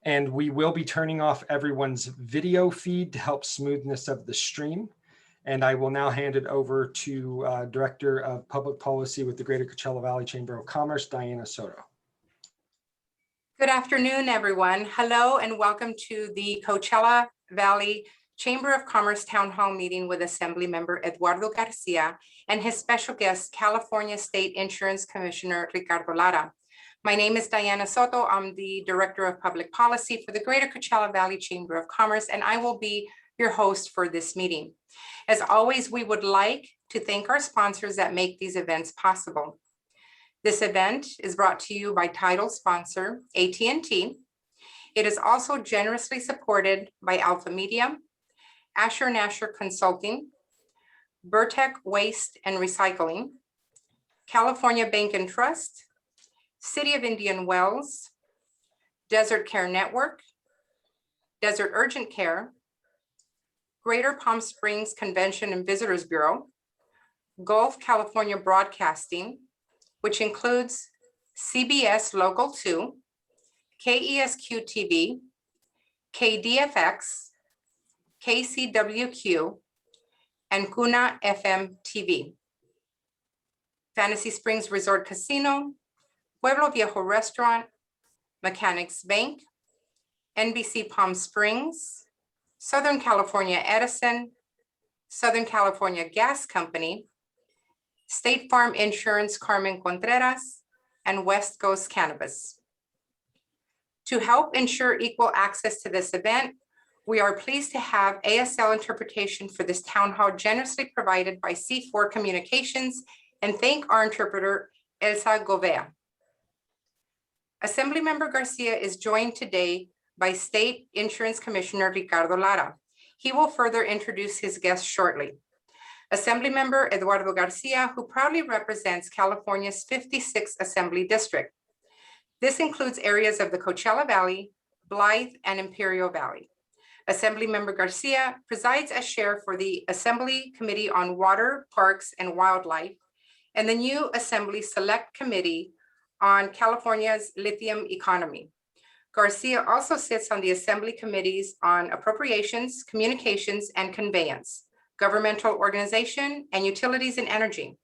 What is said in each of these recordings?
And we will be turning off everyone's video feed to help smoothness of the stream. And I will now hand it over to Director of Public Policy with the Greater Coachella Valley Chamber of Commerce, Diana Soto. Good afternoon, everyone. Hello and welcome to the Coachella Valley Chamber of Commerce Town Hall meeting with Assemblymember Eduardo Garcia and his special guest, California State Insurance Commissioner Ricardo Lara. My name is Diana Soto. I'm the Director of Public Policy for the Greater Coachella Valley Chamber of Commerce, and I will be your host for this meeting. As always, we would like to thank our sponsors that make these events possible. This event is brought to you by title sponsor AT&T. It is also generously supported by Alpha Media, Asher Nasher Consulting, Burtec Waste and Recycling, California Bank and Trust, City of Indian Wells, Desert Care Network, Desert Urgent Care, Greater Palm Springs Convention and Visitors Bureau, Gulf California Broadcasting, which includes CBS Local 2, KESQ TV, KDFX, KCWQ, and Kuna FM TV, Fantasy Springs Resort Casino, Pueblo Viejo Restaurant, Mechanics Bank, NBC Palm Springs, Southern California Edison, Southern California Gas Company, State Farm Insurance Carmen Contreras, and West Coast Cannabis. To help ensure equal access to this event, we are pleased to have ASL interpretation for this town hall generously provided by C4 Communications, and thank our interpreter, Elsa Govea. Assemblymember Garcia is joined today by State Insurance Commissioner Ricardo Lara. He will further introduce his guest shortly. Assemblymember Eduardo Garcia, who proudly represents California's 56th Assembly District. This includes areas of the Coachella Valley, Blythe, and Imperial Valley. Assemblymember Garcia presides as chair for the Assembly Committee on Water, Parks, and Wildlife, and the new Assembly Select Committee on California's lithium economy. Garcia also sits on the Assembly Committees on Appropriations, Communications, and Conveyance, Governmental Organization, and Utilities and Energy.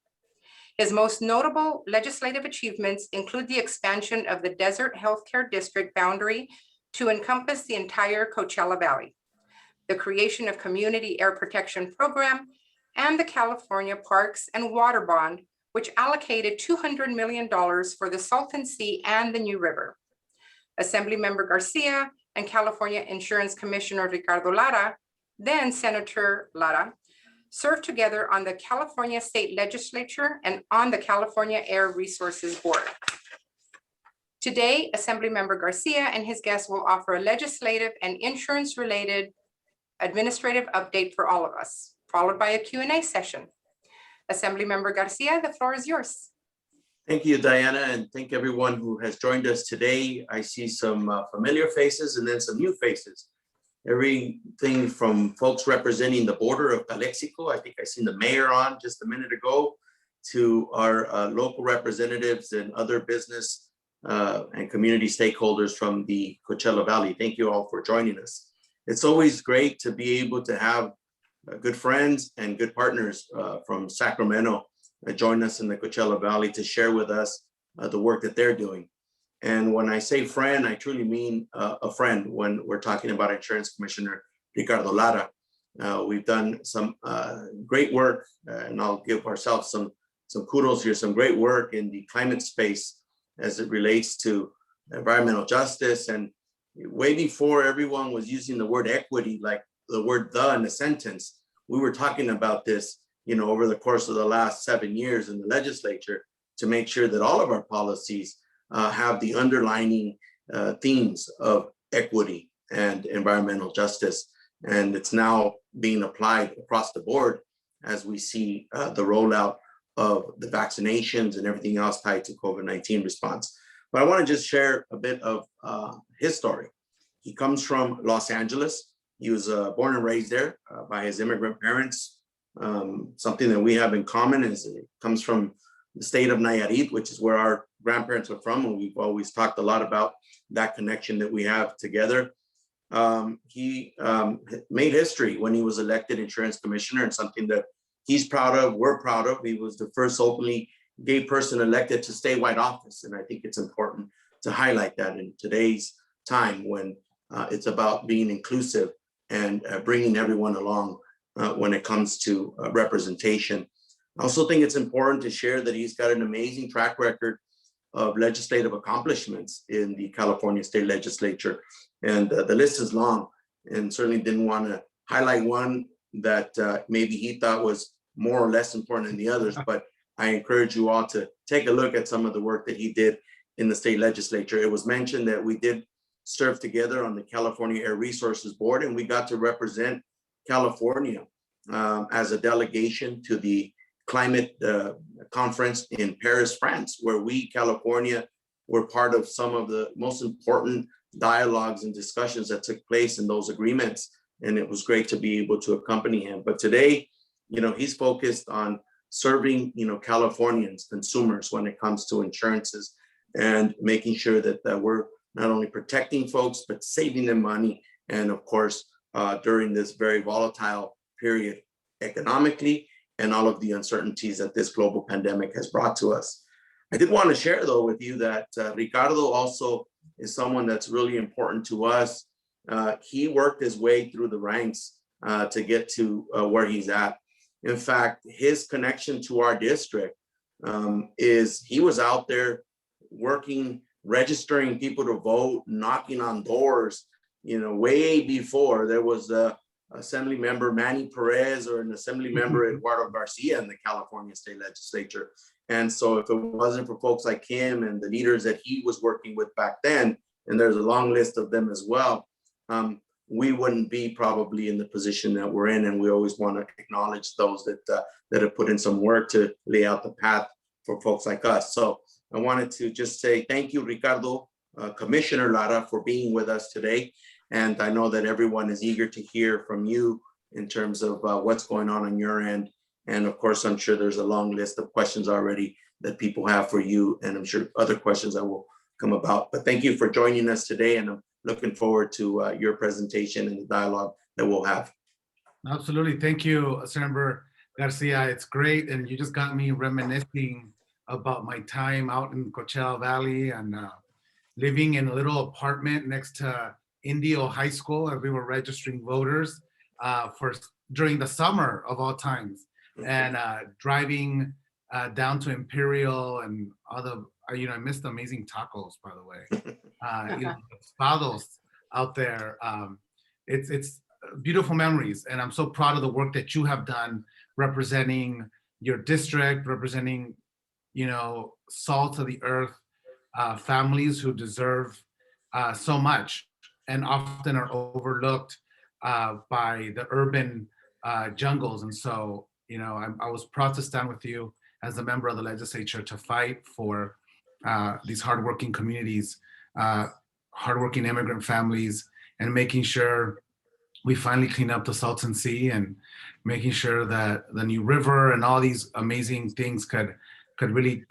His most notable legislative achievements include the expansion of the Desert Healthcare District boundary to encompass the entire Coachella Valley, the creation of Community Air Protection Program, and the California Parks and Water Bond, which allocated $200 million for the Salton Sea and the New River. Assemblymember Garcia and California Insurance Commissioner Ricardo Lara, then Senator Lara, served together on the California State Legislature and on the California Air Resources Board. Today, Assemblymember Garcia and his guests will offer a legislative and insurance-related administrative update for all of us, followed by a Q&A session. Assemblymember Garcia, the floor is yours. Thank you, Diana, and thank everyone who has joined us today. I see some familiar faces and then some new faces. Everything from folks representing the border of Calexico, I think I seen the mayor on just a minute ago, to our local representatives and other business and community stakeholders from the Coachella Valley. Thank you all for joining us. It's always great to be able to have good friends and good partners from Sacramento join us in the Coachella Valley to share with us the work that they're doing. And when I say friend, I truly mean a friend when we're talking about Insurance Commissioner Ricardo Lara. We've done some great work, and I'll give ourselves some kudos here, some great work in the climate space as it relates to environmental justice. And way before everyone was using the word equity, like the word "the" in a sentence, we were talking about this, over the course of the last 7 years in the legislature to make sure that all of our policies have the underlining themes of equity and environmental justice. And it's now being applied across the board as we see the rollout of the vaccinations and everything else tied to COVID-19 response. But I want to just share a bit of his story. He comes from Los Angeles. He was born and raised there by his immigrant parents. Something that we have in common is it comes from the state of Nayarit, which is where our grandparents are from, and we've always talked a lot about that connection that we have together. He made history when he was elected insurance commissioner, and something that he's proud of, we're proud of. He was the first openly gay person elected to statewide office. And I think it's important to highlight that in today's time when it's about being inclusive and bringing everyone along when it comes to representation. I also think it's important to share that he's got an amazing track record of legislative accomplishments in the California State Legislature. And the list is long, and certainly didn't want to highlight one that maybe he thought was more or less important than the others, but I encourage you all to take a look at some of the work that he did in the state legislature. It was mentioned that we did serve together on the California Air Resources Board, and we got to represent California as a delegation to the climate conference in Paris, France, where we, California, were part of some of the most important dialogues and discussions that took place in those agreements. And it was great to be able to accompany him. But today, he's focused on serving, Californians, consumers, when it comes to insurances, and making sure that we're not only protecting folks, but saving them money. And of course, during this very volatile period economically, and all of the uncertainties that this global pandemic has brought to us. I did want to share, though, with you that Ricardo also is someone that's really important to us. He worked his way through the ranks to get to where he's at. In fact, his connection to our district is he was out there working, registering people to vote, knocking on doors, way before there was a Assembly Member Manny Perez or an Assembly Member Eduardo Garcia in the California State Legislature. And so if it wasn't for folks like him and the leaders that he was working with back then, and there's a long list of them as well, we wouldn't be probably in the position that we're in. And we always want to acknowledge those that have put in some work to lay out the path for folks like us. So I wanted to just say thank you, Ricardo, Commissioner Lara, for being with us today. And I know that everyone is eager to hear from you in terms of what's going on your end. And of course, I'm sure there's a long list of questions already that people have for you, and I'm sure other questions that will come about. But thank you for joining us today, and I'm looking forward to your presentation and the dialogue that we'll have. Absolutely. Thank you, Assemblymember Garcia. It's great. And you just got me reminiscing about my time out in Coachella Valley and living in a little apartment next to Indio High School, as we were registering voters during the summer of all times, and driving down to Imperial and other, I missed the amazing tacos, by the way. Espados out there. It's beautiful memories, and I'm so proud of the work that you have done representing your district, representing, salt of the earth families who deserve so much and often are overlooked by the urban jungles. And so, I was proud to stand with you as a member of the legislature to fight for these hardworking communities, hardworking immigrant families, and making sure we finally clean up the Salton Sea and making sure that the new river and all these amazing things could really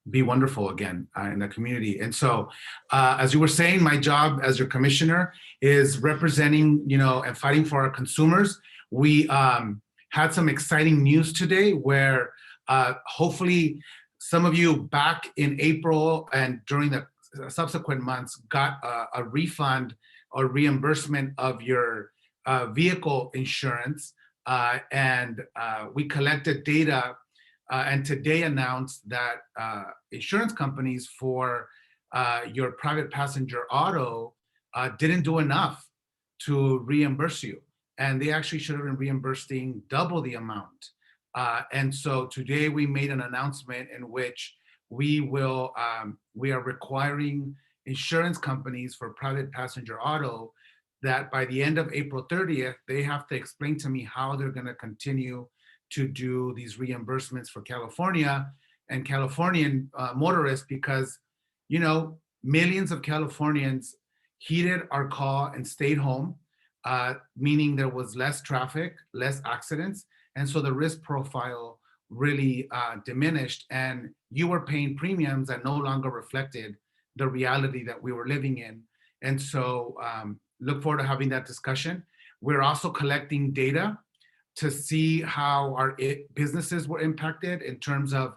be wonderful again in the community. And so, as you were saying, my job as your commissioner is representing, and fighting for our consumers. We had some exciting news today where hopefully some of you back in April and during the subsequent months got a refund or reimbursement of your vehicle insurance. And we collected data and today announced that insurance companies for your private passenger auto didn't do enough to reimburse you. And they actually should have been reimbursing double the amount. And so today we made an announcement in which we are requiring insurance companies for private passenger auto that by the end of April 30th, they have to explain to me how they're going to continue to do these reimbursements for California and Californian motorists, because, millions of Californians heeded our call and stayed home, meaning there was less traffic, less accidents. And so the risk profile really diminished, and you were paying premiums that no longer reflected the reality that we were living in. And so look forward to having that discussion. We're also collecting data to see how our businesses were impacted in terms of,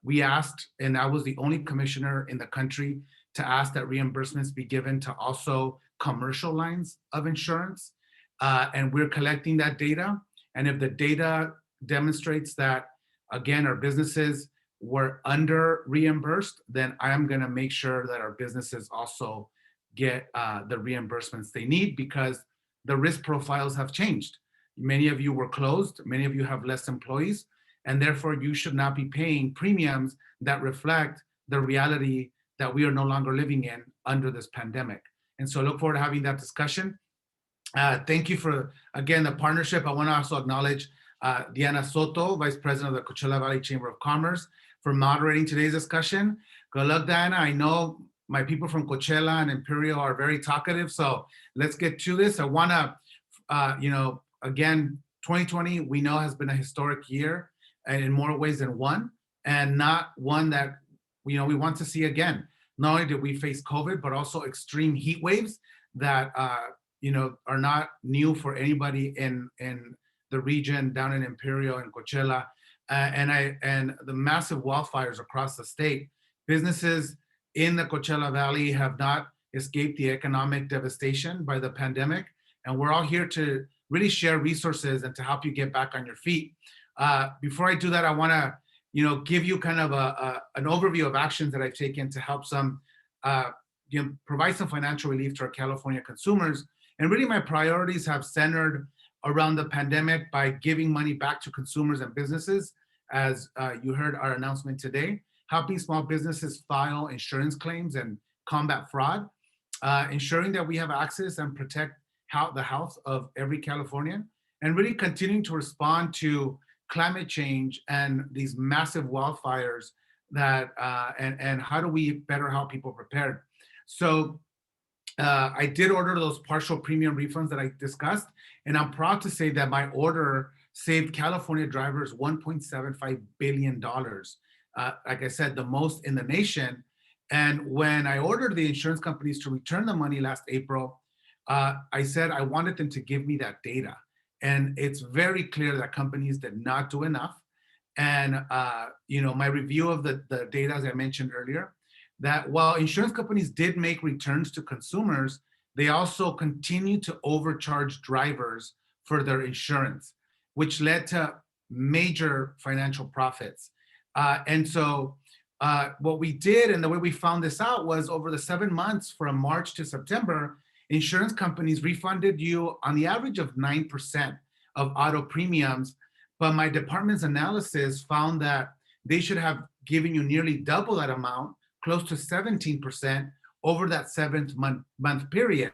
we asked, and I was the only commissioner in the country to ask that reimbursements be given to also commercial lines of insurance. And we're collecting that data. And if the data demonstrates that, again, our businesses were under reimbursed, then I am going to make sure that our businesses also get the reimbursements they need, because the risk profiles have changed. Many of you were closed, many of you have less employees, and therefore you should not be paying premiums that reflect the reality that we are no longer living in under this pandemic. And so I look forward to having that discussion. Thank you for, again, the partnership. I want to also acknowledge Diana Soto, Vice President of the Coachella Valley Chamber of Commerce, for moderating today's discussion. Good luck, Diana. I know my people from Coachella and Imperial are very talkative, so let's get to this. I want to, again, 2020 we know has been a historic year, and in more ways than one, and not one that we want to see again. Not only did we face COVID, but also extreme heat waves that are not new for anybody in the region down in Imperial and Coachella, and the massive wildfires across the state. Businesses in the Coachella Valley have not escaped the economic devastation by the pandemic, and we're all here to really share resources and to help you get back on your feet. Before I do that, I want to give you kind of an overview of actions that I've taken to help provide some financial relief to our California consumers. And really my priorities have centered around the pandemic by giving money back to consumers and businesses, as you heard our announcement today, helping small businesses file insurance claims and combat fraud, ensuring that we have access and protect the health of every Californian, and really continuing to respond to climate change and these massive wildfires that, and how do we better help people prepared. So I did order those partial premium refunds that I discussed, and I'm proud to say that my order saved California drivers $1.75 billion. Like I said, the most in the nation. And when I ordered the insurance companies to return the money last April, I said I wanted them to give me that data. And it's very clear that companies did not do enough. And my review of the data, as I mentioned earlier, that while insurance companies did make returns to consumers, they also continued to overcharge drivers for their insurance, which led to major financial profits. And so what we did, and the way we found this out, was over the 7 months from March to September, insurance companies refunded you on the average of 9% of auto premiums, but my department's analysis found that they should have given you nearly double that amount, close to 17% over that 7-month period.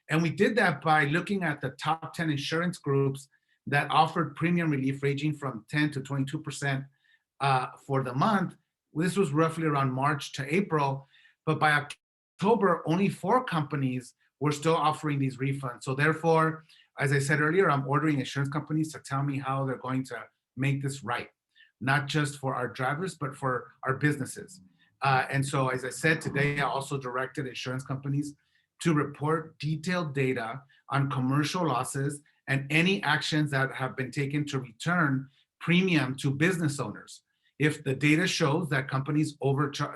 And we did that by looking at the top 10 insurance groups that offered premium relief ranging from 10 to 22% for the month. This was roughly around March to April, but by October, only 4 companies were still offering these refunds. So therefore, as I said earlier, I'm ordering insurance companies to tell me how they're going to make this right, not just for our drivers, but for our businesses. And so, as I said today, I also directed insurance companies to report detailed data on commercial losses and any actions that have been taken to return premium to business owners. If the data shows that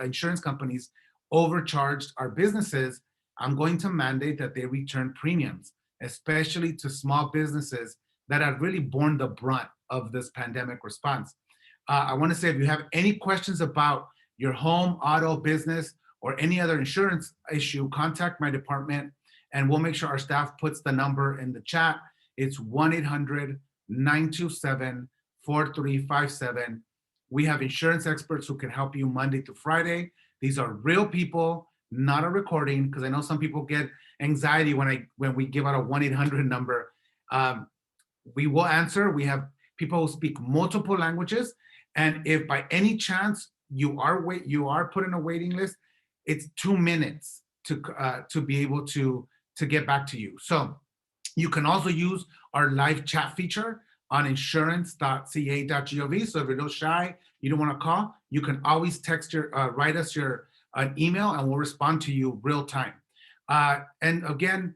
insurance companies overcharged our businesses, I'm going to mandate that they return premiums, especially to small businesses that have really borne the brunt of this pandemic response. I want to say, if you have any questions about your home, auto, business, or any other insurance issue, contact my department, and we'll make sure our staff puts the number in the chat. It's 1-800-927-4357. We have insurance experts who can help you Monday to Friday. These are real people, not a recording, because I know some people get anxiety when we give out a 1-800 number. We will answer. We have people who speak multiple languages, and if by any chance you are put in a waiting list, it's 2 minutes to be able to get back to you. So you can also use our live chat feature on insurance.ca.gov. So if you're a little shy, you don't want to call, you can always write us an email and we'll respond to you real time. And again,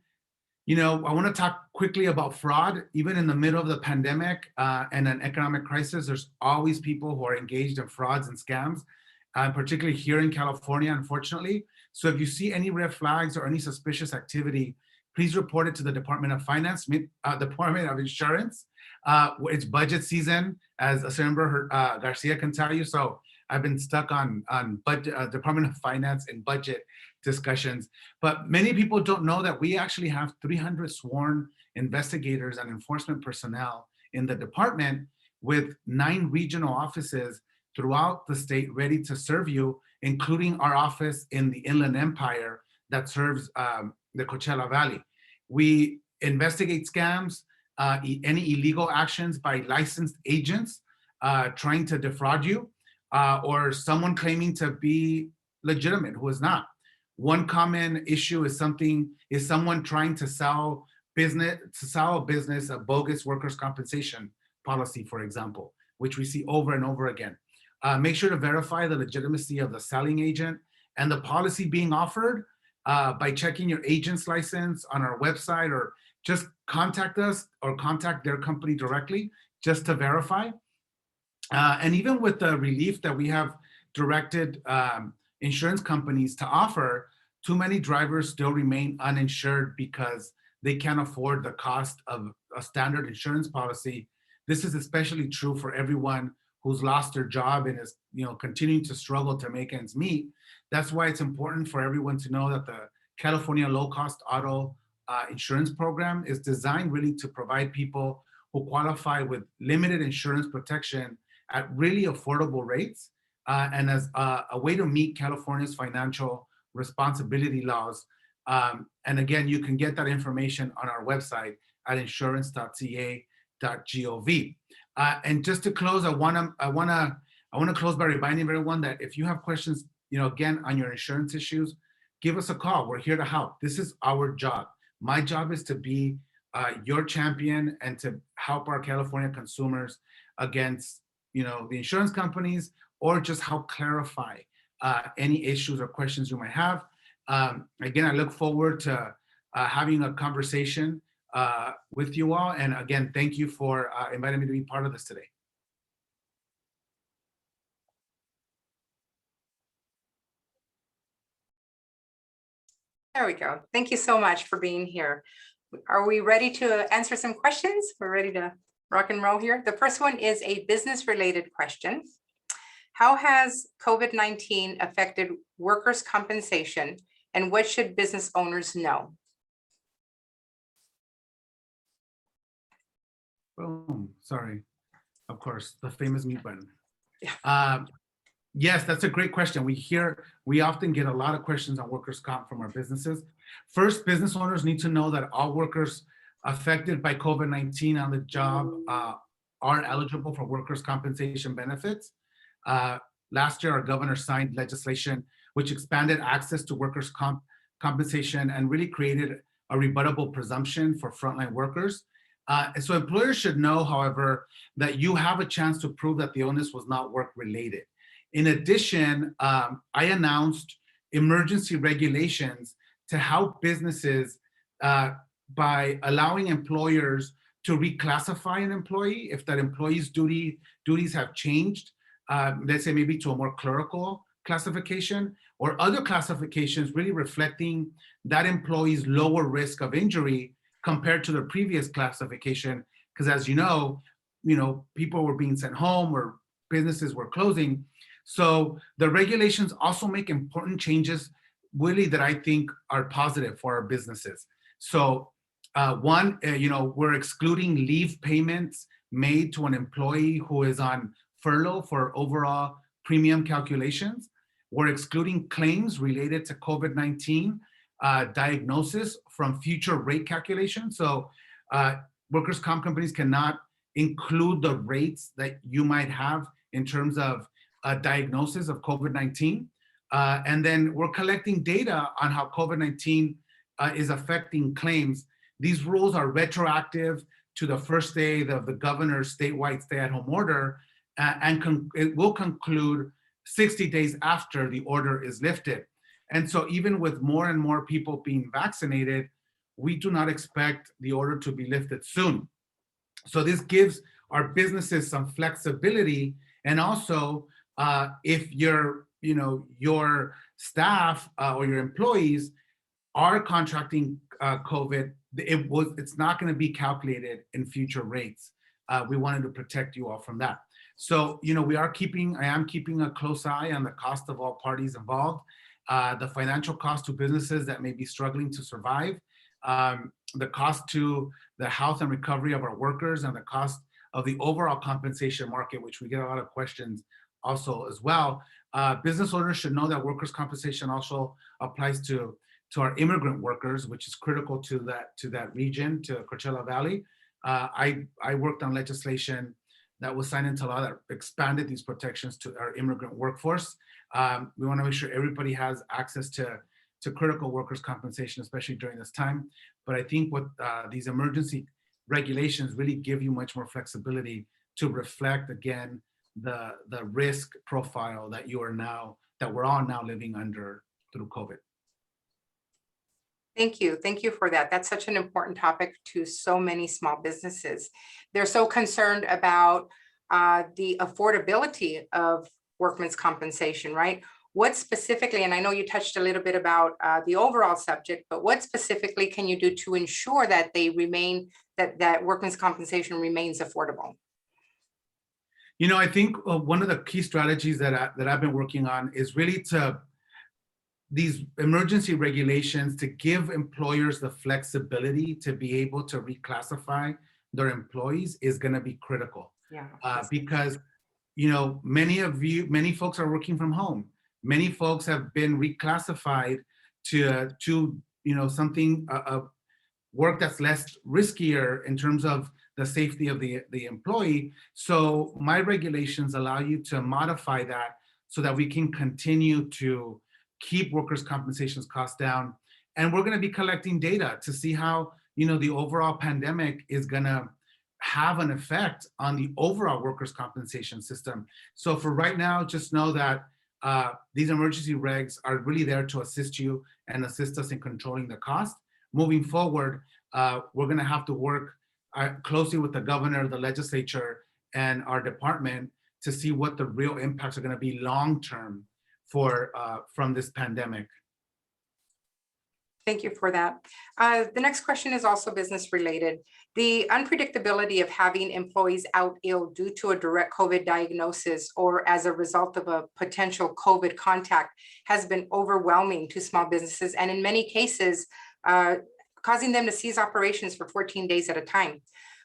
I want to talk quickly about fraud. Even in the middle of the pandemic and an economic crisis, there's always people who are engaged in frauds and scams, particularly here in California, unfortunately. So if you see any red flags or any suspicious activity, please report it to the Department of Finance, Department of Insurance. It's budget season, as Assemblymember Garcia can tell you. So I've been stuck on budget, Department of Finance and budget discussions. But many people don't know that we actually have 300 sworn investigators and enforcement personnel in the department, with 9 regional offices throughout the state ready to serve you, including our office in the Inland Empire that serves the Coachella Valley. We investigate scams, any illegal actions by licensed agents trying to defraud you, or someone claiming to be legitimate who is not. One common issue is someone trying to sell a business a bogus workers' compensation policy, for example, which we see over and over again. Make sure to verify the legitimacy of the selling agent and the policy being offered by checking your agent's license on our website, or just contact us or contact their company directly just to verify. And even with the relief that we have directed insurance companies to offer, too many drivers still remain uninsured because they can't afford the cost of a standard insurance policy. This is especially true for everyone who's lost their job and is continuing to struggle to make ends meet. That's why it's important for everyone to know that the California low-cost auto insurance program is designed really to provide people who qualify with limited insurance protection at really affordable rates, and as a way to meet California's financial responsibility laws. And again, you can get that information on our website at insurance.ca.gov. And just to close, I want to close by reminding everyone that if you have questions, again, on your insurance issues, give us a call. We're here to help. This is our job. My job is to be your champion and to help our California consumers against the insurance companies, or just help clarify any issues or questions you might have. Again, I look forward to having a conversation with you all. And again, thank you for inviting me to be part of this today. There we go. Thank you so much for being here. Are we ready to answer some questions? We're ready to rock and roll here. The first one is a business-related question. How has COVID-19 affected workers' compensation, and what should business owners know? Oh, sorry. Of course, the famous mute button. Yeah. Yes, that's a great question. We often get a lot of questions on workers' comp from our businesses. First, business owners need to know that all workers affected by COVID-19 on the job are eligible for workers' compensation benefits. Last year, our governor signed legislation which expanded access to workers' compensation and really created a rebuttable presumption for frontline workers. So employers should know, however, that you have a chance to prove that the illness was not work-related. In addition, I announced emergency regulations to help businesses by allowing employers to reclassify an employee if that employee's duties have changed, let's say maybe to a more clerical classification, or other classifications really reflecting that employee's lower risk of injury compared to the previous classification. Because as you know, people were being sent home or businesses were closing. So the regulations also make important changes really that I think are positive for our businesses. So one, we're excluding leave payments made to an employee who is on furlough for overall premium calculations. We're excluding claims related to COVID-19 diagnosis from future rate calculations. So workers' comp companies cannot include the rates that you might have in terms of a diagnosis of COVID-19. And then we're collecting data on how COVID-19 is affecting claims. These rules are retroactive to the first day of the governor's statewide stay-at-home order, and it will conclude 60 days after the order is lifted. And so even with more and more people being vaccinated, we do not expect the order to be lifted soon. So this gives our businesses some flexibility. And also, if your staff or your employees are contracting COVID, it's not going to be calculated in future rates. We wanted to protect you all from that. So, I am keeping a close eye on the cost of all parties involved, the financial cost to businesses that may be struggling to survive, the cost to the health and recovery of our workers, and the cost of the overall compensation market, which we get a lot of questions also as well. Business owners should know that workers' compensation also applies to our immigrant workers, which is critical to that region, to Coachella Valley. I worked on legislation that was signed into law that expanded these protections to our immigrant workforce. We want to make sure everybody has access to critical workers' compensation, especially during this time. But I think what these emergency regulations really give you much more flexibility to reflect, again, the risk profile that we're all now living under through COVID. Thank you. Thank you for that. That's such an important topic to so many small businesses. They're so concerned about the affordability of workman's compensation, right? What specifically, and I know you touched a little bit about the overall subject, but what specifically can you do to ensure that that workman's compensation remains affordable? I think one of the key strategies that I've been working on is really these emergency regulations to give employers the flexibility to be able to reclassify their employees is going to be critical. Yeah. Because many folks are working from home. Many folks have been reclassified to something work that's less riskier in terms of the safety of the employee. So my regulations allow you to modify that so that we can continue to keep workers' compensation costs down. And we're going to be collecting data to see how, the overall pandemic is going to have an effect on the overall workers' compensation system. So for right now, just know that these emergency regs are really there to assist you and assist us in controlling the cost. Moving forward, we're going to have to work closely with the governor, the legislature, and our department to see what the real impacts are going to be long-term from this pandemic. Thank you for that. The next question is also business related. The unpredictability of having employees out ill due to a direct COVID diagnosis or as a result of a potential COVID contact has been overwhelming to small businesses, and in many cases, causing them to cease operations for 14 days at a time.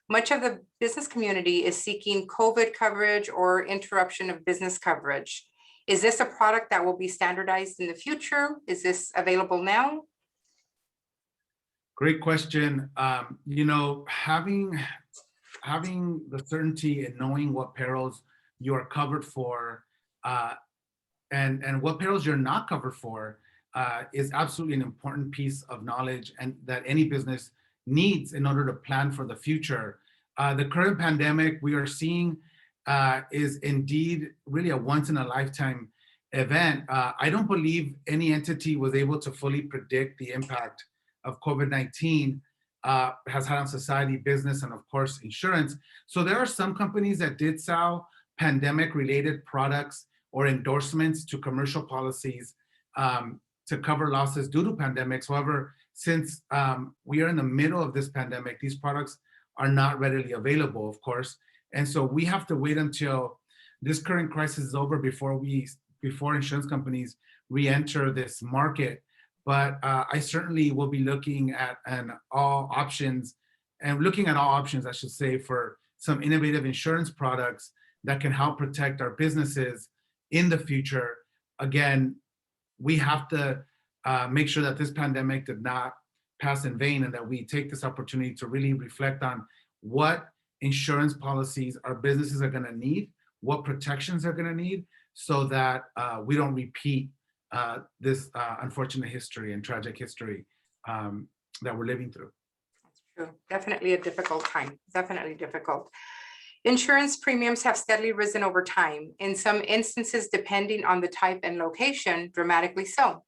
Much of the business community is seeking COVID coverage or interruption of business coverage. Is this a product that will be standardized in the future? Is this available now? Great question. Having the certainty and knowing what perils you are covered for and what perils you're not covered for is absolutely an important piece of knowledge and that any business needs in order to plan for the future. The current pandemic we are seeing is indeed really a once in a lifetime event. I don't believe any entity was able to fully predict the impact of COVID-19 has had on society, business, and of course, insurance. So there are some companies that did sell pandemic-related products or endorsements to commercial policies to cover losses due to pandemics. However, since we are in the middle of this pandemic, these products are not readily available, of course. And so we have to wait until this current crisis is over before insurance companies re-enter this market. But I certainly will be looking at all options, I should say, for some innovative insurance products that can help protect our businesses in the future. Again, we have to make sure that this pandemic did not pass in vain and that we take this opportunity to really reflect on what insurance policies our businesses are going to need, what protections they're going to need, so that we don't repeat this unfortunate history and tragic history that we're living through. True. Definitely a difficult time, definitely difficult. Insurance premiums have steadily risen over time, in some instances, depending on the type and location, dramatically so.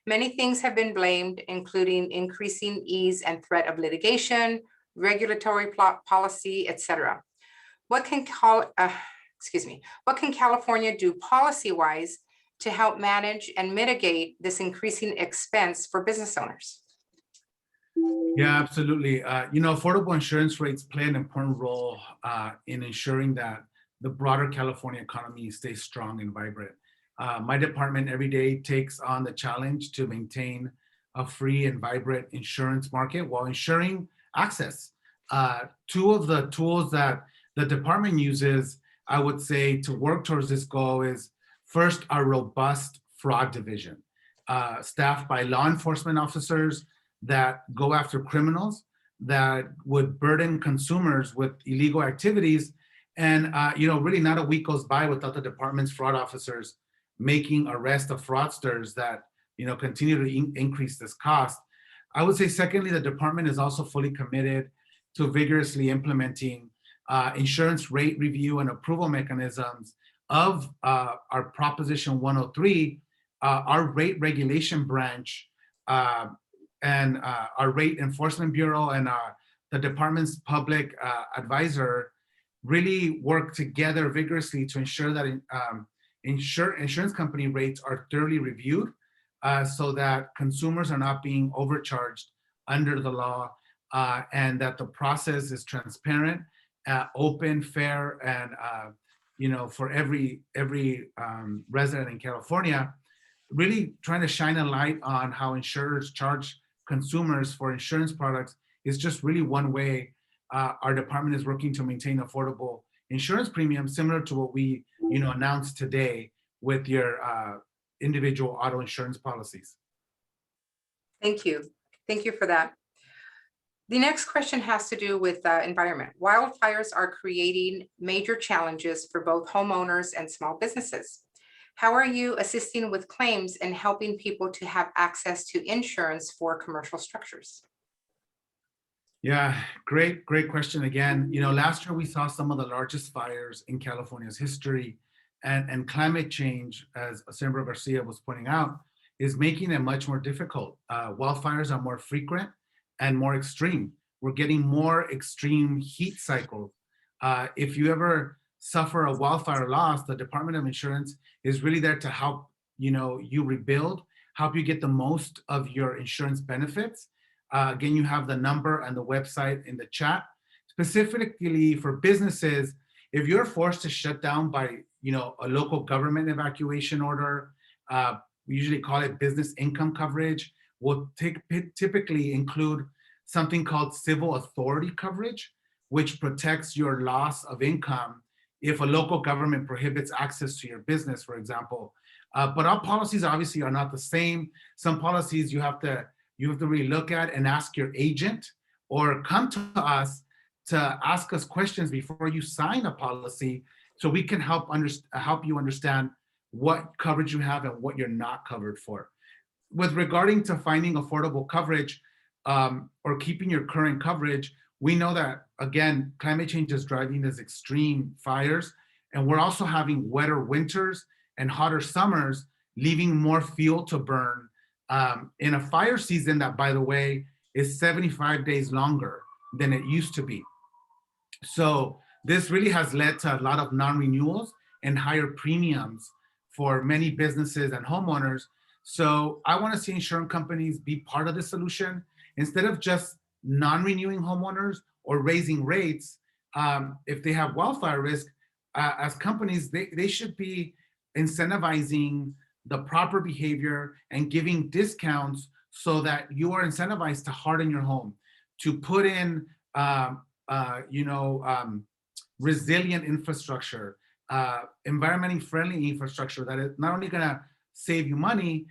Many things have been blamed, including increasing ease and threat of litigation, regulatory policy, etc. What can what can California do policy-wise to help manage and mitigate this increasing expense for business owners? Yeah, absolutely. Affordable insurance rates play an important role in ensuring that the broader California economy stays strong and vibrant. My department every day takes on the challenge to maintain a free and vibrant insurance market while ensuring access. Two of the tools that the department uses, I would say, to work towards this goal is first, our robust fraud division, staffed by law enforcement officers that go after criminals that would burden consumers with illegal activities. And really not a week goes by without the department's fraud officers making arrests of fraudsters that continue to increase this cost. I would say secondly, the department is also fully committed to vigorously implementing insurance rate review and approval mechanisms of our Proposition 103, our rate regulation branch, and our rate enforcement bureau and the department's public advisor really work together vigorously to ensure that insurance company rates are thoroughly reviewed so that consumers are not being overcharged under the law, and that the process is transparent, open, fair, and for every resident in California, really trying to shine a light on how insurers charge consumers for insurance products is just really one way our department is working to maintain affordable insurance premiums, similar to what we announced today with your individual auto insurance policies. Thank you. Thank you for that. The next question has to do with the environment. Wildfires are creating major challenges for both homeowners and small businesses. How are you assisting with claims and helping people to have access to insurance for commercial structures? Yeah, great question again. Last year we saw some of the largest fires in California's history, and climate change, as Assemblymember Garcia was pointing out, is making it much more difficult. Wildfires are more frequent and more extreme. We're getting more extreme heat cycles. If you ever suffer a wildfire loss, the Department of Insurance is really there to help you rebuild, help you get the most of your insurance benefits. Again, you have the number and the website in the chat. Specifically for businesses, if you're forced to shut down by a local government evacuation order, we usually call it business income coverage, will typically include something called civil authority coverage, which protects your loss of income if a local government prohibits access to your business, for example. But all policies obviously are not the same. Some policies you have to really look at and ask your agent, or come to us to ask us questions before you sign a policy, so we can help you understand what coverage you have and what you're not covered for. With regarding to finding affordable coverage or keeping your current coverage, we know that, again, climate change is driving these extreme fires, and we're also having wetter winters and hotter summers, leaving more fuel to burn in a fire season that, by the way, is 75 days longer than it used to be. So this really has led to a lot of non-renewals and higher premiums for many businesses and homeowners. So I want to see insurance companies be part of the solution. Instead of just non-renewing homeowners or raising rates, if they have wildfire risk, as companies, they should be incentivizing the proper behavior and giving discounts so that you are incentivized to harden your home, to put in resilient infrastructure, environmentally friendly infrastructure that is not only gonna save you money,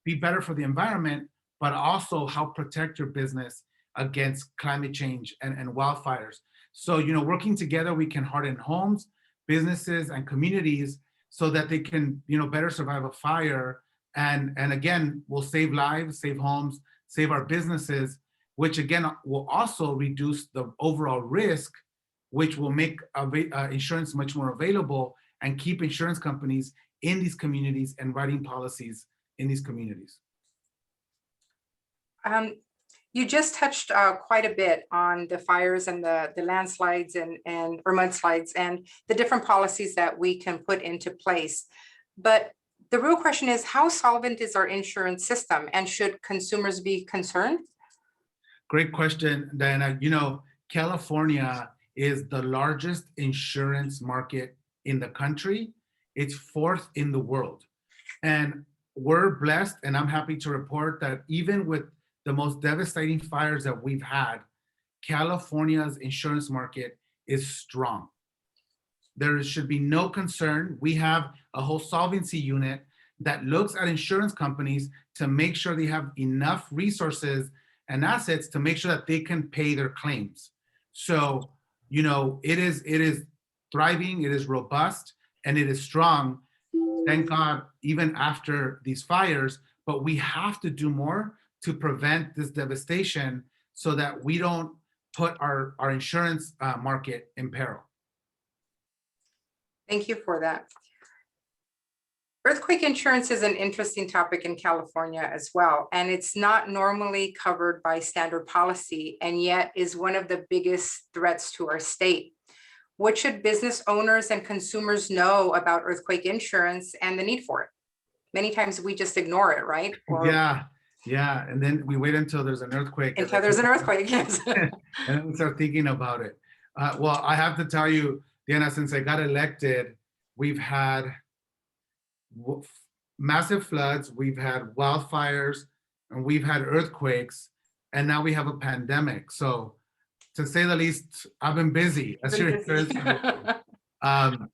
be better for the environment, but also help protect your business against climate change and wildfires. So, working together, we can harden homes, businesses, and communities so that they can, better survive a fire. And again, we'll save lives, save homes, save our businesses, which again will also reduce the overall risk, which will make insurance much more available and keep insurance companies in these communities and writing policies in these communities. You just touched quite a bit on the fires and the landslides or mudslides and the different policies that we can put into place. But the real question is, how solvent is our insurance system, and should consumers be concerned? Great question, Diana. You know, California is the largest insurance market in the country. It's fourth in the world. And we're blessed, and I'm happy to report that even with the most devastating fires that we've had, California's insurance market is strong. There should be no concern. We have a whole solvency unit that looks at insurance companies to make sure they have enough resources and assets to make sure that they can pay their claims. So, you know, it is thriving, it is robust, and it is strong. Thank God, even after these fires, but we have to do more to prevent this devastation so that we don't put our insurance market in peril. Thank you for that. Earthquake insurance is an interesting topic in California as well, and it's not normally covered by standard policy, and yet is one of the biggest threats to our state. What should business owners and consumers know about earthquake insurance and the need for it? Many times we just ignore it, right? Yeah, and then we wait until there's an earthquake. Until there's an earthquake, yes. And then we start thinking about it. Well, I have to tell you, Diana, since I got elected, we've had massive floods, we've had wildfires, and we've had earthquakes, and now we have a pandemic. So to say the least, I've been busy as your insurance company.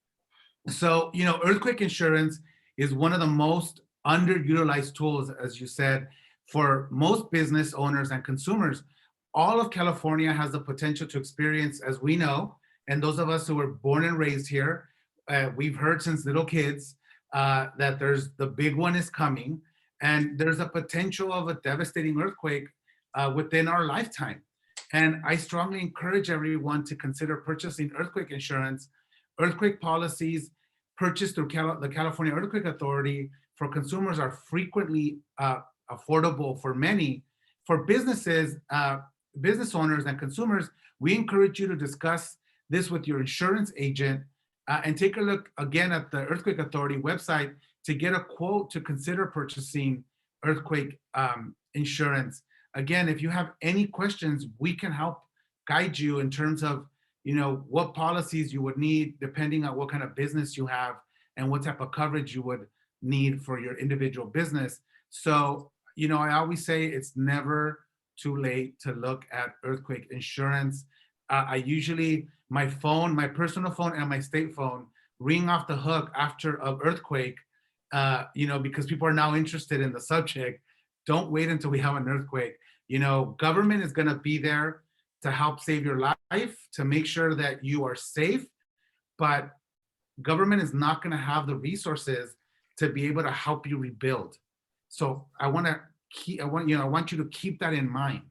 So, you know, earthquake insurance is one of the most underutilized tools, as you said, for most business owners and consumers. All of California has the potential to experience, as we know, and those of us who were born and raised here, we've heard since little kids that there's the big one is coming, and there's a potential of a devastating earthquake within our lifetime. And I strongly encourage everyone to consider purchasing earthquake insurance. Earthquake policies purchased through the California Earthquake Authority for consumers are frequently affordable for many. For businesses, business owners and consumers, we encourage you to discuss this with your insurance agent and take a look again at the Earthquake Authority website to get a quote to consider purchasing earthquake insurance. Again, if you have any questions, we can help guide you in terms of, you know, what policies you would need depending on what kind of business you have and what type of coverage you would need for your individual business. So, you know, I always say it's never too late to look at earthquake insurance. I usually, my personal phone and my state phone ring off the hook after an earthquake, you know, because people are now interested in the subject. Don't wait until we have an earthquake. You know, government is going to be there to help save your life, to make sure that you are safe, but government is not going to have the resources to be able to help you rebuild. So I want you to keep that in mind,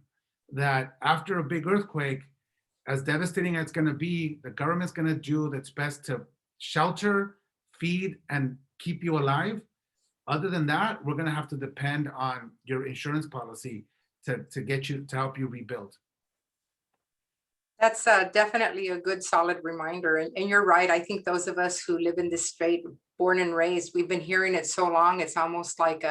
that after a big earthquake, as devastating as it's going to be, the government's going to do its best to shelter, feed, and keep you alive. Other than that, we're going to have to depend on your insurance policy to get you, to help you rebuild. That's definitely a good solid reminder. And you're right. I think those of us who live in this state, born and raised, we've been hearing it so long, it's almost like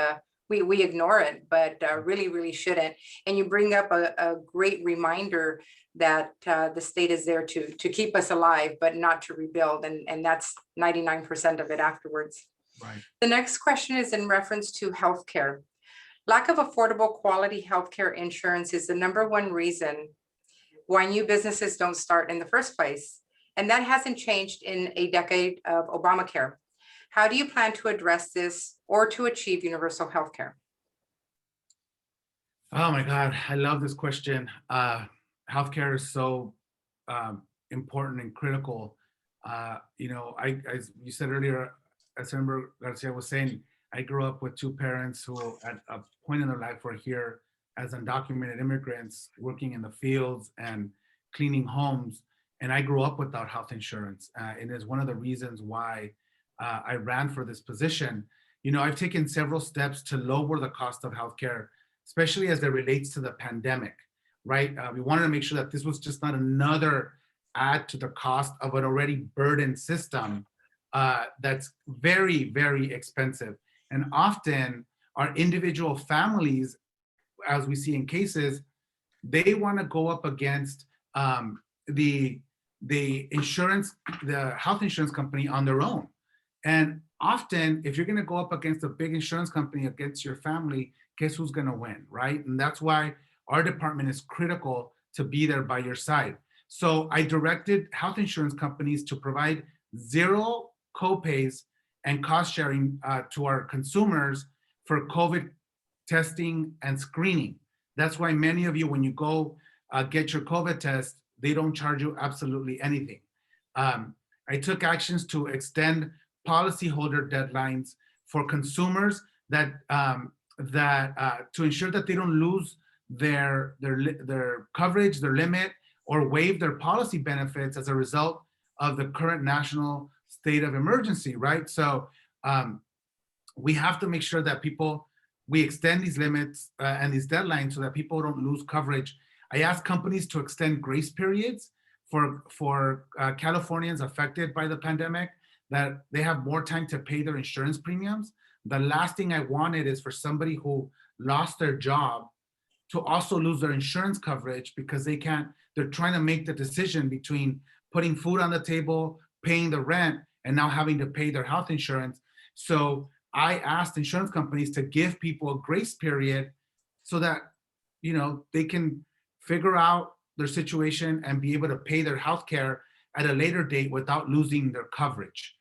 we ignore it, but really, really shouldn't. And you bring up a great reminder that the state is there to keep us alive, but not to rebuild. And that's 99% of it afterwards. Right. The next question is in reference to healthcare. Lack of affordable quality healthcare insurance is the #1 reason why new businesses don't start in the first place. And that hasn't changed in a decade of Obamacare. How do you plan to address this or to achieve universal healthcare? Oh my God, I love this question. Healthcare is so important and critical. You know, as you said earlier, Assemblymember Garcia was saying, I grew up with two parents who at a point in their life were here as undocumented immigrants working in the fields and cleaning homes. And I grew up without health insurance. It is one of the reasons why I ran for this position. You know, I've taken several steps to lower the cost of healthcare, especially as it relates to the pandemic, right? We wanted to make sure that this was just not another add to the cost of an already burdened system that's very, very expensive. And often our individual families, as we see in cases, they want to go up against the health insurance company on their own. And often, if you're going to go up against a big insurance company against your family, guess who's going to win, right? And that's why our department is critical to be there by your side. So I directed health insurance companies to provide zero copays and cost sharing to our consumers for COVID testing and screening. That's why many of you, when you go get your COVID test, they don't charge you absolutely anything. I took actions to extend policyholder deadlines for consumers that to ensure that they don't lose their coverage, their limit, or waive their policy benefits as a result of the current national state of emergency, right? So we have to make sure that we extend these limits and these deadlines so that people don't lose coverage. I asked companies to extend grace periods for Californians affected by the pandemic, that they have more time to pay their insurance premiums. The last thing I wanted is for somebody who lost their job to also lose their insurance coverage because they're trying to make the decision between putting food on the table, paying the rent, and now having to pay their health insurance. So I asked insurance companies to give people a grace period so that, you know, they can figure out their situation and be able to pay their health care at a later date without losing their coverage.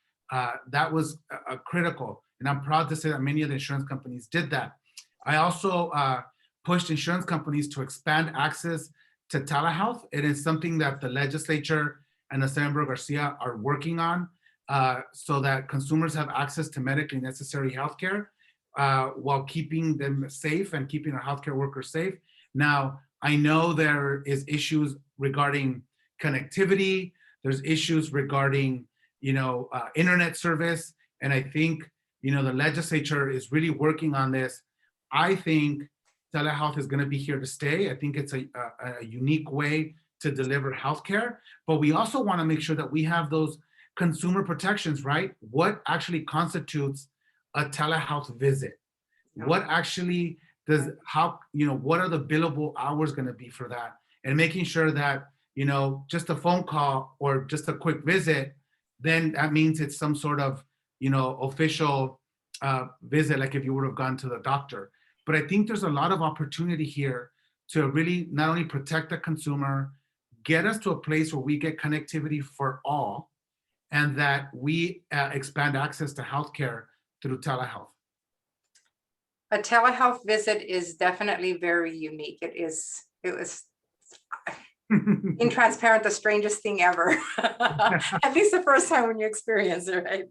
That was critical. And I'm proud to say that many of the insurance companies did that. I also pushed insurance companies to expand access to telehealth. It is something that the legislature and Assemblymember Garcia are working on so that consumers have access to medically necessary healthcare while keeping them safe and keeping our healthcare workers safe. Now, I know there is issues regarding connectivity. There's issues regarding, internet service. And I think, the legislature is really working on this. I think telehealth is going to be here to stay. I think it's a unique way to deliver healthcare, but we also want to make sure that we have those consumer protections, right? What actually constitutes a telehealth visit? What actually what are the billable hours going to be for that? And making sure that, just a phone call or just a quick visit, then that means it's some sort of, official visit, like if you would have gone to the doctor. But I think there's a lot of opportunity here to really not only protect the consumer, get us to a place where we get connectivity for all, and that we expand access to healthcare through telehealth. A telehealth visit is definitely very unique. It was in transparent, the strangest thing ever. At least the first time when you experience it, right?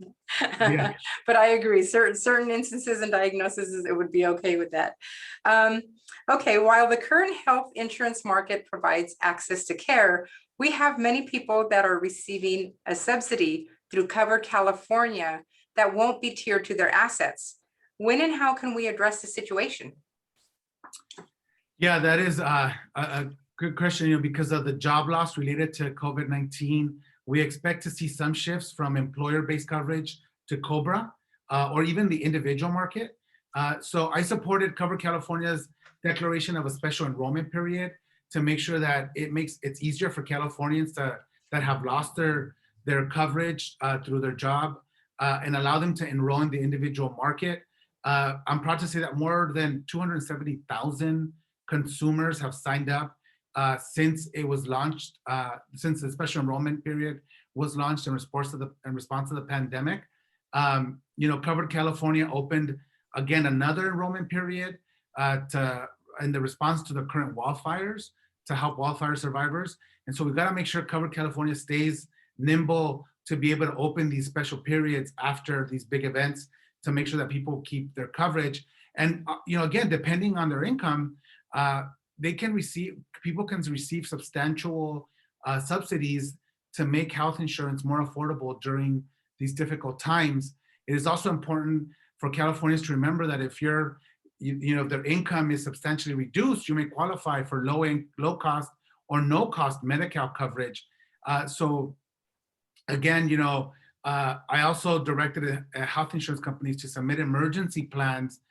Yeah. But I agree, certain instances and diagnoses, it would be okay with that. Okay, while the current health insurance market provides access to care, we have many people that are receiving a subsidy through Cover California that won't be tiered to their assets. When and how can we address the situation? Yeah, that is a good question. Because of the job loss related to COVID-19, we expect to see some shifts from employer-based coverage to COBRA or even the individual market. So I supported Cover California's declaration of a special enrollment period to make sure that it's easier for Californians that have lost their coverage through their job and allow them to enroll in the individual market. I'm proud to say that more than 270,000 consumers have signed up since it was launched, since the special enrollment period was launched in response to the pandemic. Covered California opened again another enrollment period in the response to the current wildfires to help wildfire survivors. And so we've got to make sure Covered California stays nimble to be able to open these special periods after these big events to make sure that people keep their coverage. And again, depending on their income, people can receive substantial subsidies to make health insurance more affordable during these difficult times. It is also important for Californians to remember that if if their income is substantially reduced, you may qualify for low cost or no cost Medi-Cal coverage. So again, I also directed health insurance companies to submit emergency plans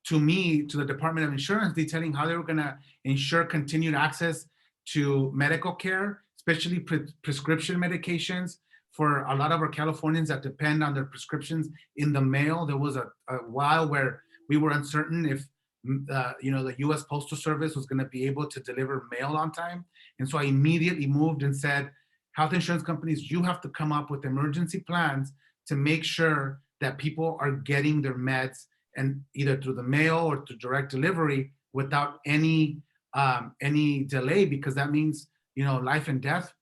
to the Department of Insurance, detailing how they were going to ensure continued access to medical care, especially prescription medications for a lot of our Californians that depend on their prescriptions in the mail. There was a while where we were uncertain if the U.S. Postal Service was going to be able to deliver mail on time. And so I immediately moved and said, health insurance companies, you have to come up with emergency plans to make sure that people are getting their meds, and either through the mail or through direct delivery without any delay, because that means life and death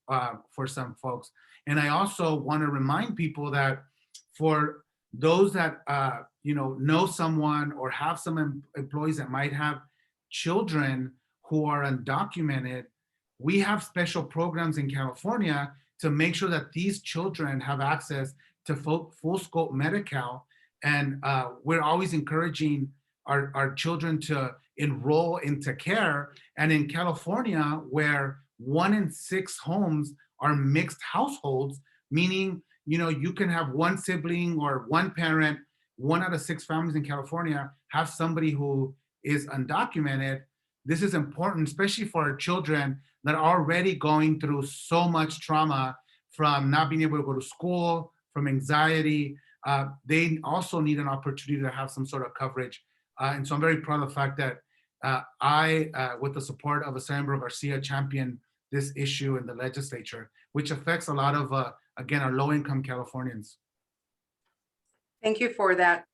for some folks. And I also want to remind people that for those that know someone or have some employees that might have children who are undocumented, we have special programs in California to make sure that these children have access to full scope Medi-Cal. And we're always encouraging our children to enroll into care. And in California, where 1 in 6 homes are mixed households, meaning you can have one sibling or one parent, 1 out of 6 families in California have somebody who is undocumented. This is important, especially for our children that are already going through so much trauma from not being able to go to school, from anxiety. They also need an opportunity to have some sort of coverage. And so I'm very proud of the fact that I, with the support of Assemblymember Garcia, championed this issue in the legislature, which affects a lot of, again, our low-income Californians. Thank you for that.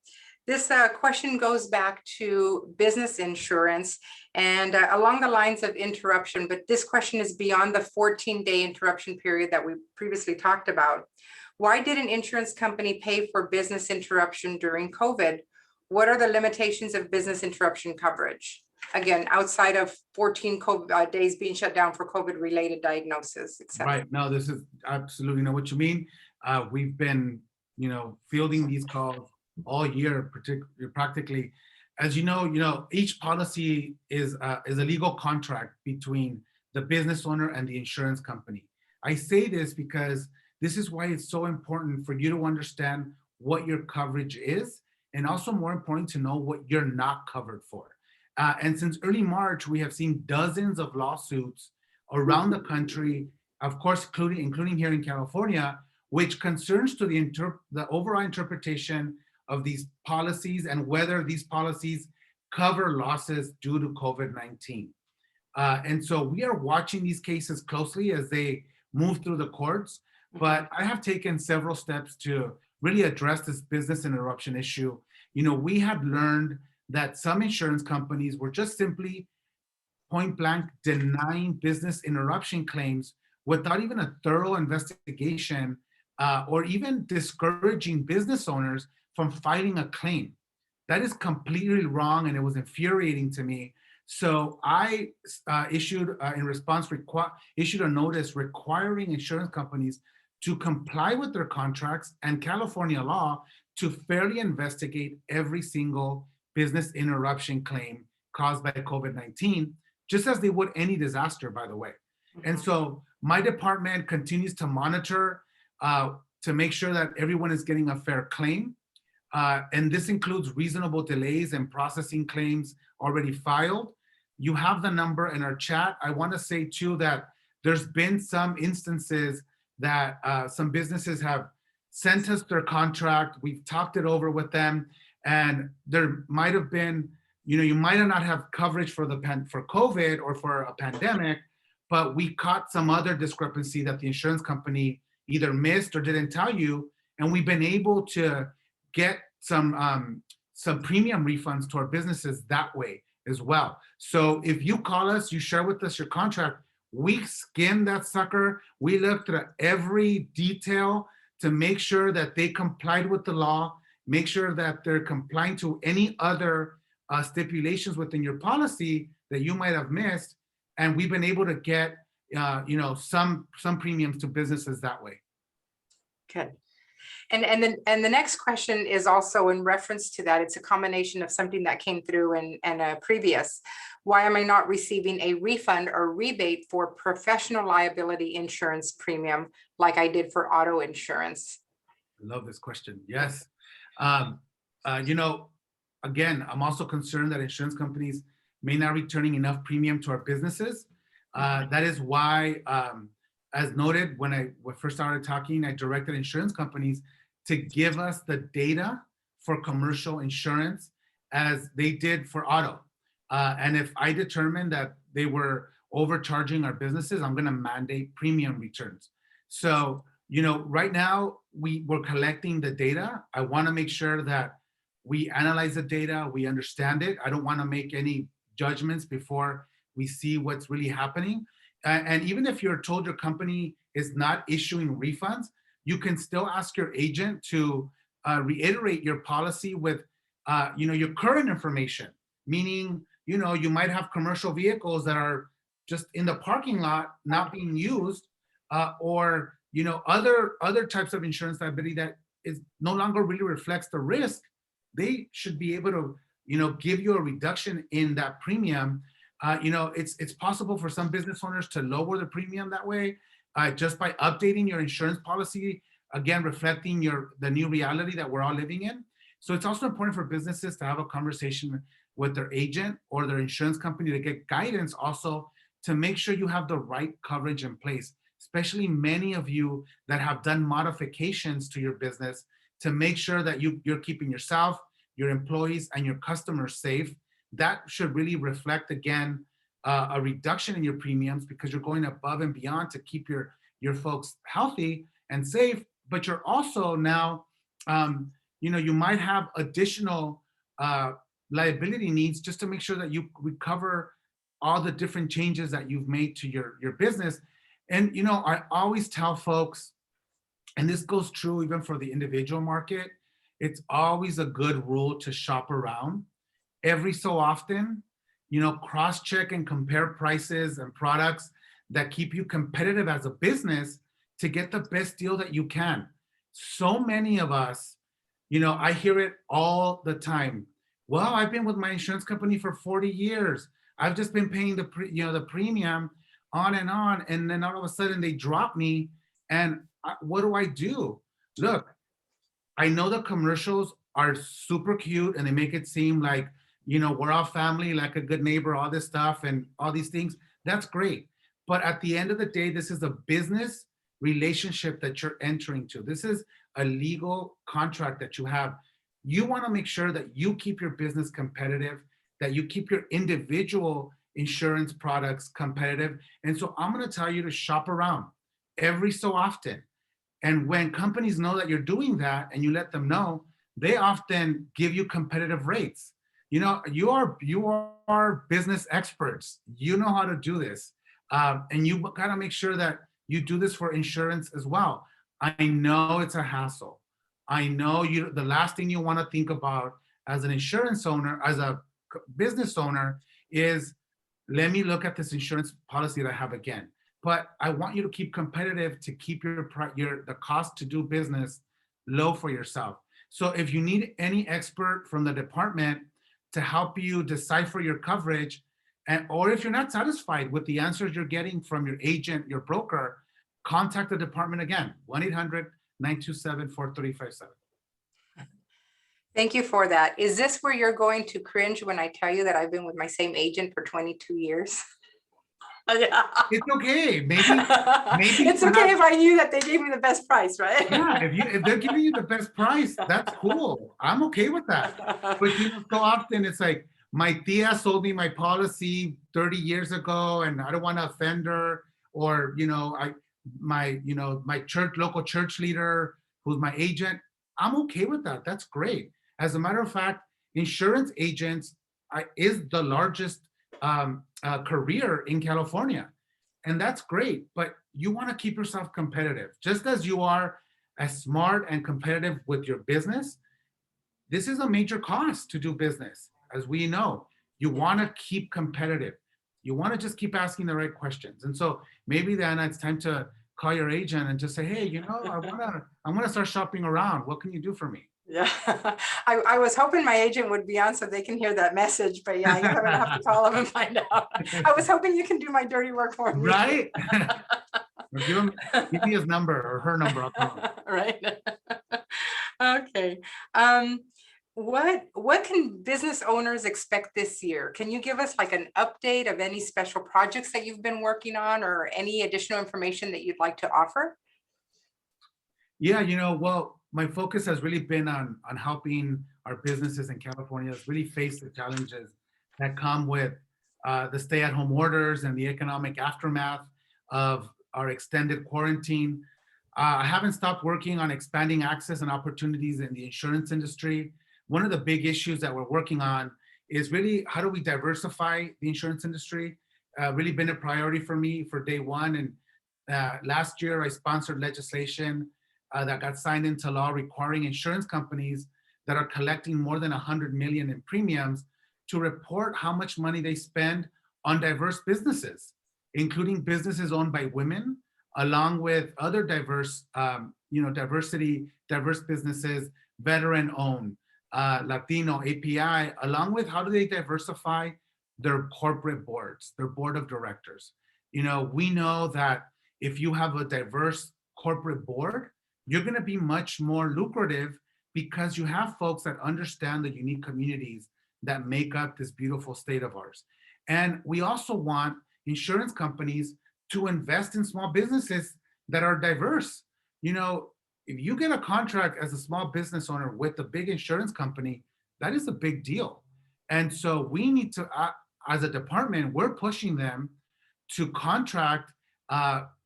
This question goes back to business insurance and along the lines of interruption, but this question is beyond the 14-day interruption period that we previously talked about. Why did an insurance company pay for business interruption during COVID? What are the limitations of business interruption coverage? Again, outside of 14 days being shut down for COVID-related diagnosis, et cetera. Right. No, this is absolutely know what you mean. We've been, fielding these calls all year, practically. As you know, each policy is a legal contract between the business owner and the insurance company. I say this because this is why it's so important for you to understand what your coverage is, and also more important to know what you're not covered for. And since early March, we have seen dozens of lawsuits around the country, of course, including here in California, which concerns to the overall interpretation of these policies and whether these policies cover losses due to COVID-19. And so we are watching these cases closely as they move through the courts, but I have taken several steps to really address this business interruption issue. We had learned that some insurance companies were just simply point blank denying business interruption claims without even a thorough investigation, or even discouraging business owners from filing a claim. That is completely wrong, and it was infuriating to me. So I issued a notice requiring insurance companies to comply with their contracts and California law to fairly investigate every single business interruption claim caused by COVID-19, just as they would any disaster, by the way. And so my department continues to monitor to make sure that everyone is getting a fair claim. And this includes reasonable delays in processing claims already filed. You have the number in our chat. I want to say too that there's been some instances that some businesses have sent us their contract. We've talked it over with them, and there might have been, you might not have coverage for COVID or for a pandemic, but we caught some other discrepancy that the insurance company either missed or didn't tell you, and we've been able to get some premium refunds to our businesses that way as well. So if you call us, you share with us your contract, we skim that sucker. We looked at every detail to make sure that they complied with the law, make sure that they're complying to any other stipulations within your policy that you might have missed. And we've been able to get, some premiums to businesses that way. Good. And then the next question is also in reference to that. It's a combination of something that came through in a previous. Why am I not receiving a refund or rebate for professional liability insurance premium like I did for auto insurance? I love this question. Yes. Again, I'm also concerned that insurance companies may not returning enough premium to our businesses. That is why, as noted, when I first started talking, I directed insurance companies to give us the data for commercial insurance as they did for auto. And if I determined that they were overcharging our businesses, I'm going to mandate premium returns. So, right now we're collecting the data. I want to make sure that we analyze the data, we understand it. I don't want to make any judgments before we see what's really happening. And even if you're told your company is not issuing refunds, you can still ask your agent to reiterate your policy with, your current information. Meaning, you might have commercial vehicles that are just in the parking lot, not being used, or other types of insurance liability that is no longer really reflects the risk. They should be able to, give you a reduction in that premium. It's possible for some business owners to lower the premium that way, just by updating your insurance policy, again, reflecting the new reality that we're all living in. So it's also important for businesses to have a conversation with their agent or their insurance company to get guidance also to make sure you have the right coverage in place, especially many of you that have done modifications to your business to make sure that you're keeping yourself, your employees, and your customers safe. That should really reflect, again, a reduction in your premiums because you're going above and beyond to keep your folks healthy and safe. But you're also now, you might have additional liability needs just to make sure that you recover all the different changes that you've made to your business. And, I always tell folks, and this goes true even for the individual market, it's always a good rule to shop around. Every so often, cross-check and compare prices and products that keep you competitive as a business to get the best deal that you can. So many of us, I hear it all the time. Well, I've been with my insurance company for 40 years. I've just been paying the premium on, and then all of a sudden they drop me, and what do I do? Look, I know the commercials are super cute and they make it seem like, we're all family, like a good neighbor, all this stuff and all these things. That's great. But at the end of the day, this is a business relationship that you're entering to. This is a legal contract that you have. You want to make sure that you keep your business competitive, that you keep your individual insurance products competitive. And so I'm going to tell you to shop around every so often. And when companies know that you're doing that and you let them know, they often give you competitive rates. You are business experts. You know how to do this. And you got to make sure that you do this for insurance as well. I know it's a hassle. I know the last thing you want to think about as an insurance owner, as a business owner, is let me look at this insurance policy that I have again. But I want you to keep competitive to keep the cost to do business low for yourself. So if you need any expert from the department to help you decipher your coverage, or if you're not satisfied with the answers you're getting from your agent, your broker, contact the department again, 1-800-927-4357. Thank you for that. Is this where you're going to cringe when I tell you that I've been with my same agent for 22 years? It's okay. Maybe it's okay if I knew that they gave me the best price, right? Yeah, if they're giving you the best price, that's cool. I'm okay with that. But so often it's like, my tia sold me my policy 30 years ago, and I don't want to offend her, or my local church leader who's my agent. I'm okay with that. That's great. As a matter of fact, insurance agents is the largest career in California, and that's great. But you want to keep yourself competitive, just as you are as smart and competitive with your business. This is a major cost to do business, as we know. You want to keep competitive. you want to just keep asking the right questions. And so maybe then it's time to call your agent and just say, hey, you know, I wanna start shopping around. What can you do for me? Yeah, I was hoping my agent would be on so they can hear that message, but yeah, I'm gonna have to call them and find out. I was hoping you can do my dirty work for me. Right? Or give me his number or her number. I'll call him. Right. Okay. What can business owners expect this year? Can you give us like an update of any special projects that you've been working on or any additional information that you'd like to offer? Yeah, you know, well, my focus has really been on helping our businesses in California really face the challenges that come with the stay-at-home orders and the economic aftermath of our extended quarantine. I haven't stopped working on expanding access and opportunities in the insurance industry. One of the big issues that we're working on is really how do we diversify the insurance industry? Really been a priority for me for day one. And last year I sponsored legislation that got signed into law requiring insurance companies that are collecting more than 100 million in premiums to report how much money they spend on diverse businesses, including businesses owned by women, along with other diverse, diverse businesses, veteran-owned, Latino, API, along with how do they diversify their corporate boards, their board of directors. You know, we know that if you have a diverse corporate board, you're going to be much more lucrative because you have folks that understand the unique communities that make up this beautiful state of ours. And we also want insurance companies to invest in small businesses that are diverse. You know, if you get a contract as a small business owner with a big insurance company, that is a big deal. And so we need to, as a department, we're pushing them to contract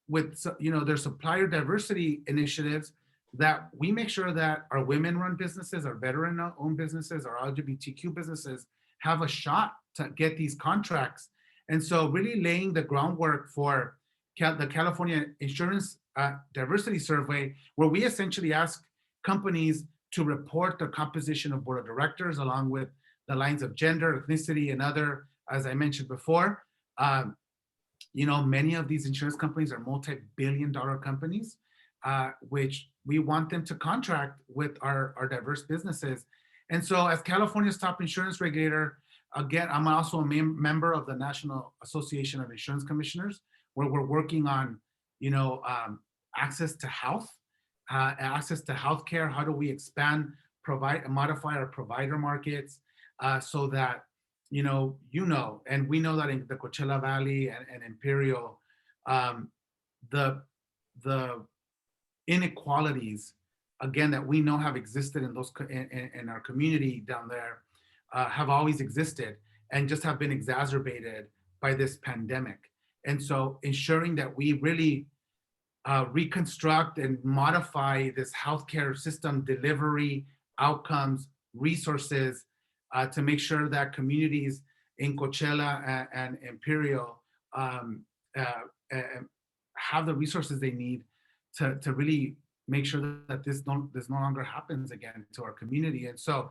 with, you know, their supplier diversity initiatives that we make sure that our women-run businesses, our veteran-owned businesses, our LGBTQ businesses have a shot to get these contracts. And so really laying the groundwork for the California Insurance Diversity Survey, where we essentially ask companies to report the composition of board of directors along with the lines of gender, ethnicity, and other, as I mentioned before. You know, many of these insurance companies are multi-billion-dollar companies, which we want them to contract with our diverse businesses. And so as California's top insurance regulator, again, I'm also a member of the National Association of Insurance Commissioners, where we're working on, you know, access to health, access to healthcare. How do we expand, modify our provider markets so that, and we know that in the Coachella Valley and Imperial, the inequalities, again, that we know have existed in our community down there, have always existed and just have been exacerbated by this pandemic. And so ensuring that we really reconstruct and modify this healthcare system delivery, outcomes, resources, to make sure that communities in Coachella and Imperial have the resources they need to really make sure that this no longer happens again to our community. And so,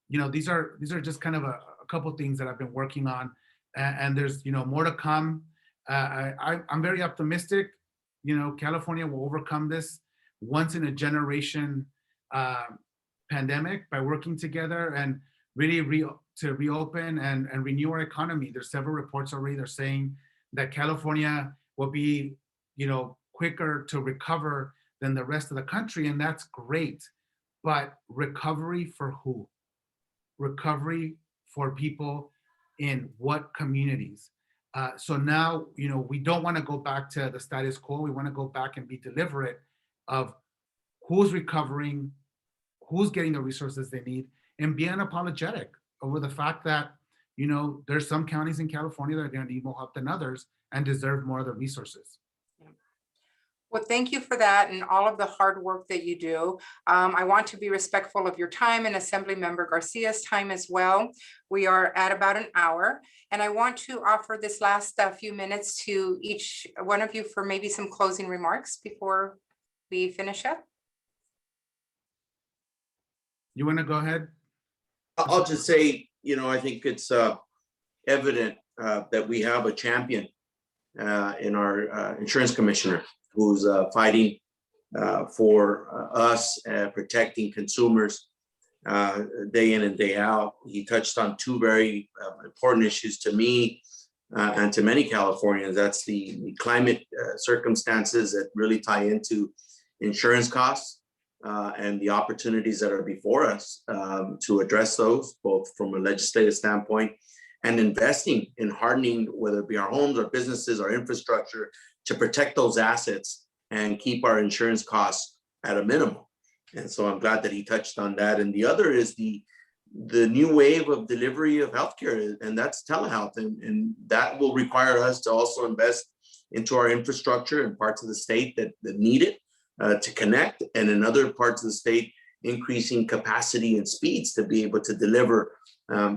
these are just kind of a couple things that I've been working on, and there's more to come. I'm very optimistic. California will overcome this once in a generation pandemic by working together and really to reopen and renew our economy. There's several reports already that are saying that California will be, quicker to recover than the rest of the country, and that's great. But recovery for who? Recovery for people in what communities? So now, we don't want to go back to the status quo. We want to go back and be deliberate of who's recovering, who's getting the resources they need, and be unapologetic over the fact that, there's some counties in California that are going to need more help than others and deserve more of the resources. Well, thank you for that and all of the hard work that you do. I want to be respectful of your time and Assemblymember Garcia's time as well. We are at about an hour, and I want to offer this last few minutes to each one of you for maybe some closing remarks before we finish up. You want to go ahead? I'll just say, I think it's evident that we have a champion in our insurance commissioner who's fighting for us, protecting consumers day in and day out. He touched on two very important issues to me and to many Californians. That's the climate circumstances that really tie into insurance costs and the opportunities that are before us to address those, both from a legislative standpoint and investing in hardening, whether it be our homes, our businesses, our infrastructure, to protect those assets and keep our insurance costs at a minimum. And so I'm glad that he touched on that. And the other is the new wave of delivery of healthcare, and that's telehealth. And that will require us to also invest into our infrastructure in parts of the state that need it to connect, and in other parts of the state, increasing capacity and speeds to be able to deliver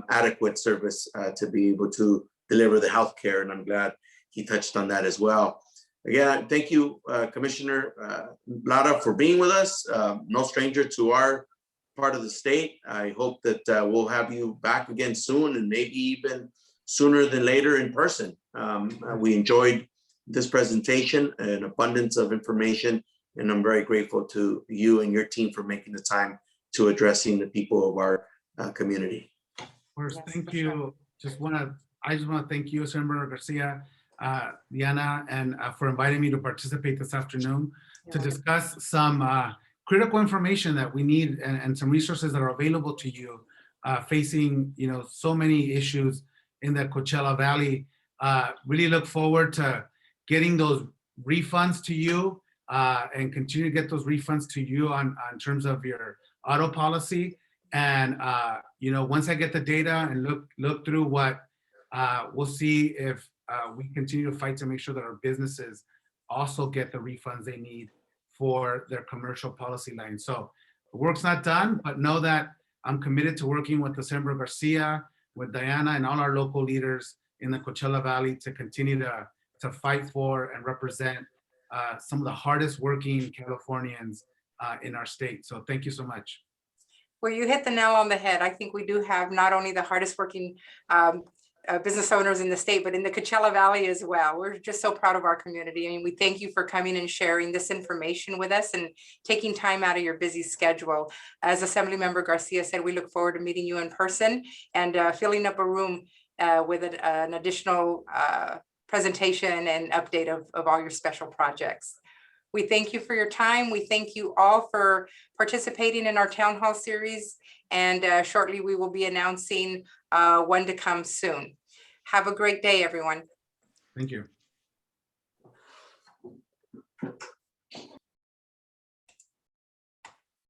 adequate service, to be able to deliver the healthcare. And I'm glad he touched on that as well. Again, thank you, Commissioner Lara, for being with us. No stranger to our part of the state. I hope that we'll have you back again soon, and maybe even sooner than later in person. We enjoyed this presentation, an abundance of information, and I'm very grateful to you and your team for making the time to addressing the people of our community. Of course, Yes, thank for you. sure. I just want to thank you, Assemblymember Garcia, Diana, and for inviting me to participate this afternoon to discuss some critical information that we need and some resources that are available to you facing, so many issues in the Coachella Valley. Really look forward to getting those refunds to you and continue to get those refunds to you on terms of your auto policy. And, once I get the data and look through what, we'll see if we continue to fight to make sure that our businesses also get the refunds they need for their commercial policy line. So the work's not done, but know that I'm committed to working with Assemblymember Garcia, with Diana, and all our local leaders in the Coachella Valley to continue to fight for and represent some of the hardest working Californians in our state. So thank you so much. Well, you hit the nail on the head. I think we do have not only the hardest working business owners in the state, but in the Coachella Valley as well. We're just so proud of our community. I mean, we thank you for coming and sharing this information with us and taking time out of your busy schedule. As Assemblymember Garcia said, we look forward to meeting you in person and filling up a room with an additional presentation and update of all your special projects. We thank you for your time. We thank you all for participating in our Town Hall series. And shortly we will be announcing one to come soon. Have a great day, everyone. Thank you.